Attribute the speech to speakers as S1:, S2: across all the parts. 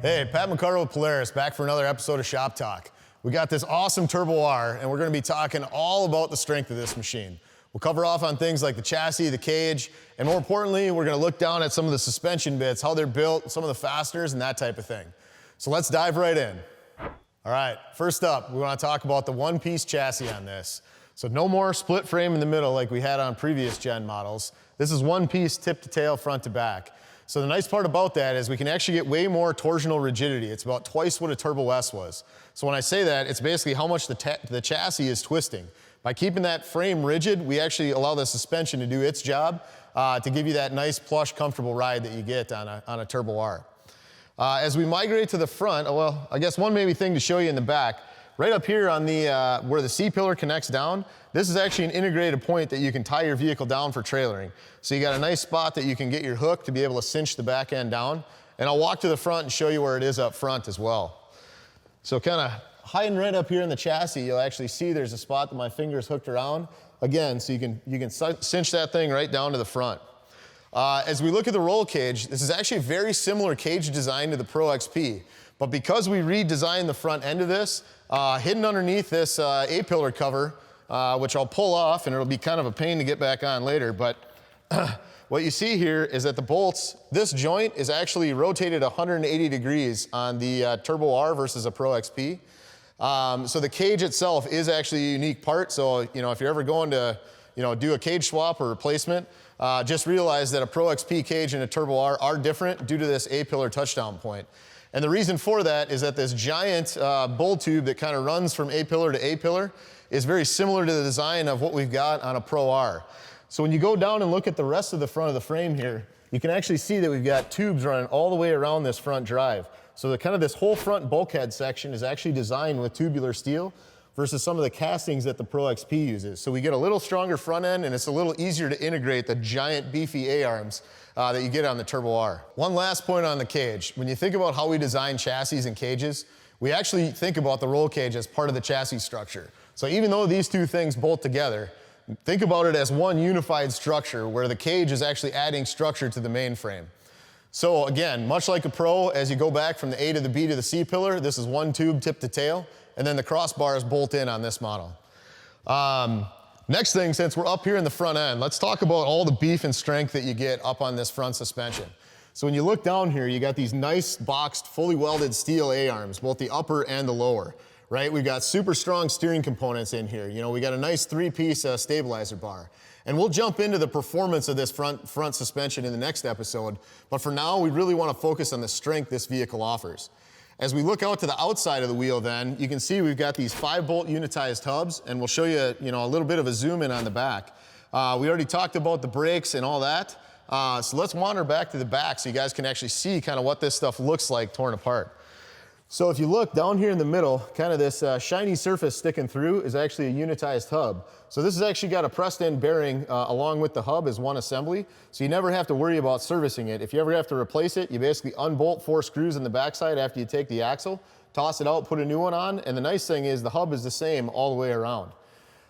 S1: Hey, Pat McCarter with Polaris, back for another episode of Shop Talk. We got this awesome Turbo R, and we're gonna be talking all about the strength of this machine. We'll cover off on things like the chassis, the cage, and more importantly, we're gonna look down at some of the suspension bits, how they're built, some of the fasteners, and that type of thing. So let's dive right in. All right, first up, we wanna talk about the one-piece chassis on this. So no more split frame in the middle like we had on previous gen models. This is one piece, tip to tail, front to back. So the nice part about that is we can actually get way more torsional rigidity. It's about twice what a Turbo S was. So when I say that, it's basically how much the chassis is twisting. By keeping that frame rigid, we actually allow the suspension to do its job to give you that nice, plush, comfortable ride that you get on a Turbo R. As we migrate to the front, well, I guess one maybe thing to show you in the back, right up here on the where the C-pillar connects down, this is actually an integrated point that you can tie your vehicle down for trailering. So you got a nice spot that you can get your hook to be able to cinch the back end down. And I'll walk to the front and show you where it is up front as well. So kind of hiding right up here in the chassis, you'll actually see there's a spot that my finger's hooked around. Again, so you can cinch that thing right down to the front. As we look at the roll cage, this is actually a very similar cage design to the Pro XP. But because we redesigned the front end of this, hidden underneath this A-pillar cover, which I'll pull off, and it'll be kind of a pain to get back on later, but what you see here is that the bolts, this joint is actually rotated 180 degrees on the Turbo R versus a Pro XP. So the cage itself is actually a unique part, so if you're ever going to do a cage swap or replacement, just realize that a Pro XP cage and a Turbo R are different due to this A-pillar touchdown point. And the reason for that is that this giant bull tube that kind of runs from A-pillar to A-pillar is very similar to the design of what we've got on a Pro R. So when you go down and look at the rest of the front of the frame here, you can actually see that we've got tubes running all the way around this front drive. So this whole front bulkhead section is actually designed with tubular steel versus some of the castings that the Pro XP uses. So we get a little stronger front end, and it's a little easier to integrate the giant beefy A-arms that you get on the Turbo R. One last point on the cage. When you think about how we design chassis and cages, we actually think about the roll cage as part of the chassis structure. So even though these two things bolt together, think about it as one unified structure where the cage is actually adding structure to the main frame. So again, much like a Pro, as you go back from the A to the B to the C pillar, this is one tube tip to tail, and then the crossbars bolt in on this model. Next thing, since we're up here in the front end, let's talk about all the beef and strength that you get up on this front suspension. So when you look down here, you got these nice boxed, fully welded steel A-arms, both the upper and the lower, right? We've got super strong steering components in here. We got a nice three-piece stabilizer bar. And we'll jump into the performance of this front suspension in the next episode, but for now, we really want to focus on the strength this vehicle offers. As we look out to the outside of the wheel then, you can see we've got these 5-bolt unitized hubs, and we'll show you, a little bit of a zoom in on the back. We already talked about the brakes and all that, so let's wander back to the back so you guys can actually see kind of what this stuff looks like torn apart. So if you look down here in the middle, kind of this shiny surface sticking through is actually a unitized hub. So this has actually got a pressed end bearing along with the hub as one assembly, so you never have to worry about servicing it. If you ever have to replace it, you basically unbolt 4 screws in the backside after you take the axle, toss it out, put a new one on, and the nice thing is the hub is the same all the way around.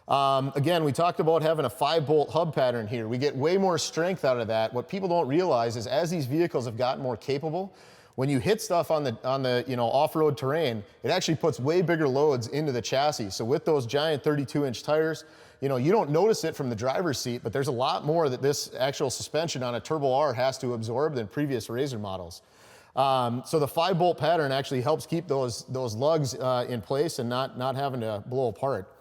S1: Again, we talked about having a 5-bolt hub pattern here. We get way more strength out of that. What people don't realize is as these vehicles have gotten more capable, when you hit stuff on the off-road terrain, it actually puts way bigger loads into the chassis. So with those giant 32-inch tires, you don't notice it from the driver's seat, but there's a lot more that this actual suspension on a Turbo R has to absorb than previous Razor models. So the 5-bolt pattern actually helps keep those lugs in place and not having to blow apart.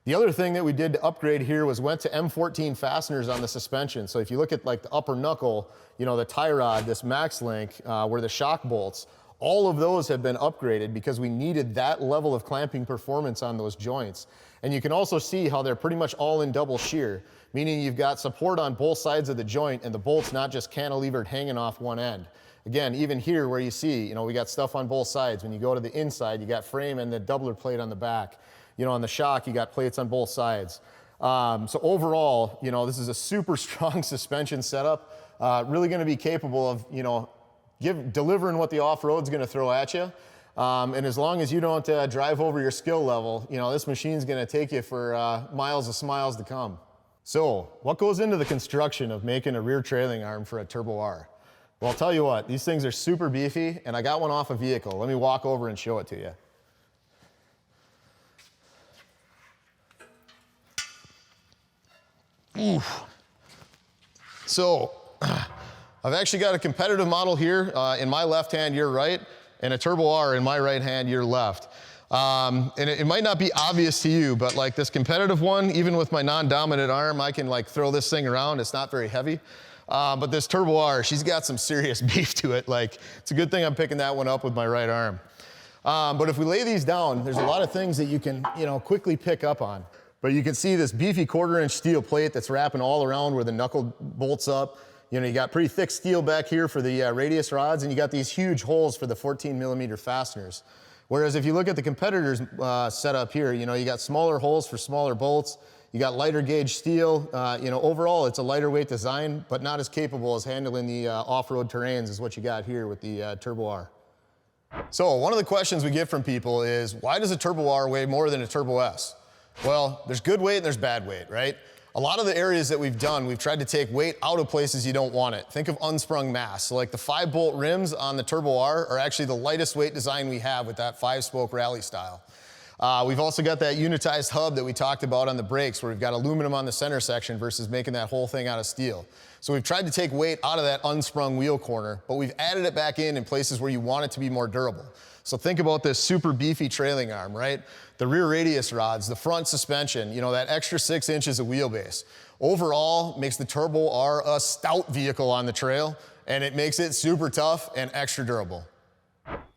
S1: The other thing that we did to upgrade here was went to M14 Fasteners on the suspension. So if you look at like the upper knuckle, the tie rod, this Maxlink, where the shock bolts, all of those have been upgraded because we needed that level of clamping performance on those joints. And you can also see how they're pretty much all in double shear, meaning you've got support on both sides of the joint and the bolt's not just cantilevered hanging off one end. Again, even here where you see, we got stuff on both sides. When you go to the inside, you got frame and the doubler plate on the back. On the shock, you got plates on both sides. So overall, this is a super strong suspension setup, really gonna be capable of, delivering what the off-road's gonna throw at you. And as long as you don't drive over your skill level, this machine's gonna take you for miles of smiles to come. So what goes into the construction of making a rear trailing arm for a Turbo R? Well, I'll tell you what, these things are super beefy, and I got one off a vehicle. Let me walk over and show it to you. Oof. So, I've actually got a competitive model here in my left hand, your right, and a Turbo R in my right hand, your left. And it might not be obvious to you, but like this competitive one, even with my non-dominant arm, I can like throw this thing around. It's not very heavy. But this Turbo R, she's got some serious beef to it. Like, it's a good thing I'm picking that one up with my right arm. But if we lay these down, there's a lot of things that you can, quickly pick up on. But you can see this beefy 1/4-inch steel plate that's wrapping all around where the knuckle bolts up. You got pretty thick steel back here for the radius rods, and you got these huge holes for the 14mm fasteners. Whereas if you look at the competitor's setup here, you got smaller holes for smaller bolts. You got lighter gauge steel. Overall, it's a lighter weight design, but not as capable as handling the off-road terrains as what you got here with the Turbo R. So one of the questions we get from people is, why does a Turbo R weigh more than a Turbo S? Well, there's good weight and there's bad weight, right? A lot of the areas that we've done, we've tried to take weight out of places you don't want it. Think of unsprung mass. So like the 5-bolt rims on the Turbo R are actually the lightest weight design we have with that 5-spoke rally style. We've also got that unitized hub that we talked about on the brakes, where we've got aluminum on the center section versus making that whole thing out of steel. So we've tried to take weight out of that unsprung wheel corner, but we've added it back in places where you want it to be more durable. So think about this super beefy trailing arm, right? The rear radius rods, the front suspension, that extra 6 inches of wheelbase. Overall, makes the Turbo R a stout vehicle on the trail, and it makes it super tough and extra durable.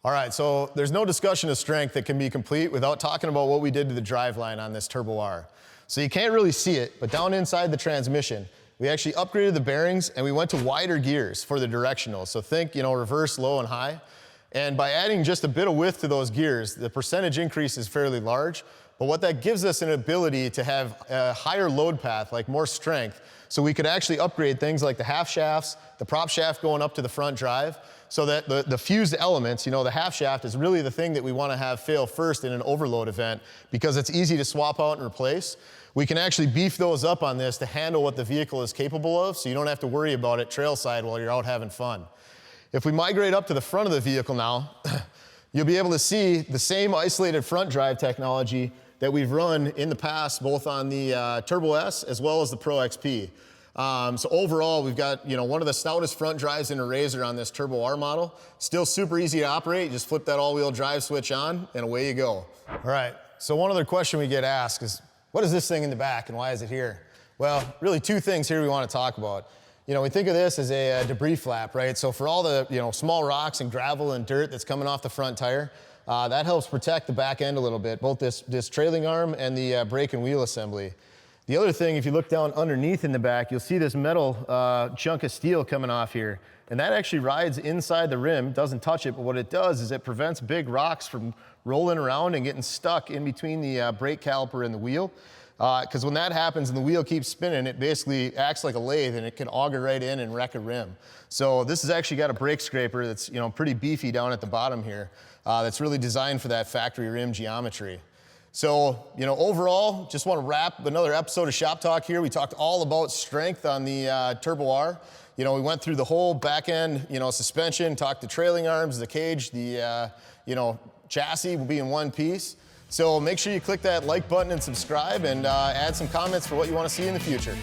S1: All right, so there's no discussion of strength that can be complete without talking about what we did to the driveline on this Turbo R. So you can't really see it, but down inside the transmission, we actually upgraded the bearings and we went to wider gears for the directional. So think, reverse, low, and high. And by adding just a bit of width to those gears, the percentage increase is fairly large. But what that gives us an ability to have a higher load path, like more strength. So we could actually upgrade things like the half shafts, the prop shaft going up to the front drive, so that the fused elements, the half shaft is really the thing that we want to have fail first in an overload event because it's easy to swap out and replace. We can actually beef those up on this to handle what the vehicle is capable of, so you don't have to worry about it trail side while you're out having fun. If we migrate up to the front of the vehicle now, you'll be able to see the same isolated front drive technology that we've run in the past, both on the Turbo S as well as the Pro XP. So overall, we've got one of the stoutest front drives in a RZR on this Turbo R model. Still super easy to operate. You just flip that all-wheel drive switch on, and away you go. All right, so one other question we get asked is, what is this thing in the back, and why is it here? Well, really 2 things here we want to talk about. We think of this as a debris flap, right? So for all the small rocks and gravel and dirt that's coming off the front tire, that helps protect the back end a little bit, both this trailing arm and the brake and wheel assembly. The other thing, if you look down underneath in the back, you'll see this metal chunk of steel coming off here. And that actually rides inside the rim, doesn't touch it, but what it does is it prevents big rocks from rolling around and getting stuck in between the brake caliper and the wheel. Because when that happens and the wheel keeps spinning, it basically acts like a lathe and it can auger right in and wreck a rim. So this has actually got a brake scraper that's pretty beefy down at the bottom here. That's really designed for that factory rim geometry. So, overall, just want to wrap another episode of Shop Talk here. We talked all about strength on the Turbo R. We went through the whole back end, suspension, talked the trailing arms, the cage, the, chassis will be in one piece. So make sure you click that like button and subscribe and add some comments for what you want to see in the future.